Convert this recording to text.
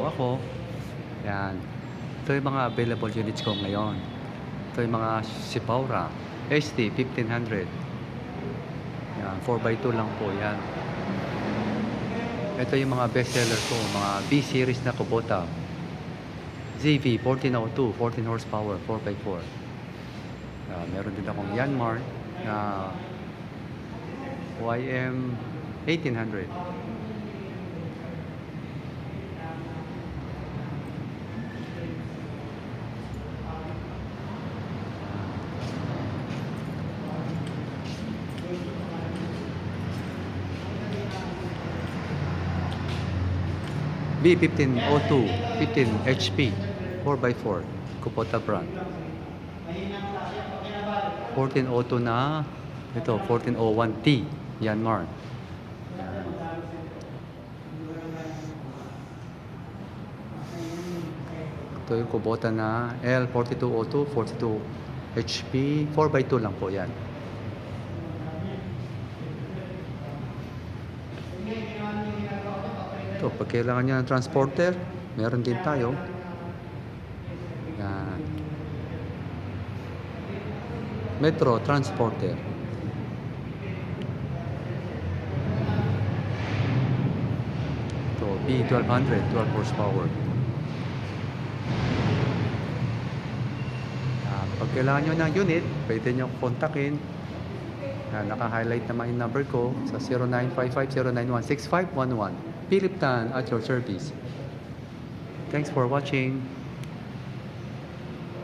po ako. Yan. Ito yung mga available units ko ngayon. Ito yung mga Sipaura ST 1500. Yan, 4x2 lang po yan. Ito yung mga bestseller ko, mga B-series na Kubota. ZV 1402, 14 horsepower, 4x4. Meron din akong Yanmar na YM 1800. B1502, 15 HP, 4x4, Kubota brand. 1402 na, ito, 1401T, Yanmar. Ito yung Kubota na L4202, 42 HP, 4x2 lang po yan. Ito, pag kailangan nyo ng transporter, meron din tayo. Yan. Metro Transporter. Ito, B1200, 12 horsepower. Pag kailangan nyo ng unit, pwede nyo kontakin. Naka-highlight naman yung number ko sa 0955-091-6511. Philip Tan at your service. Thanks for watching.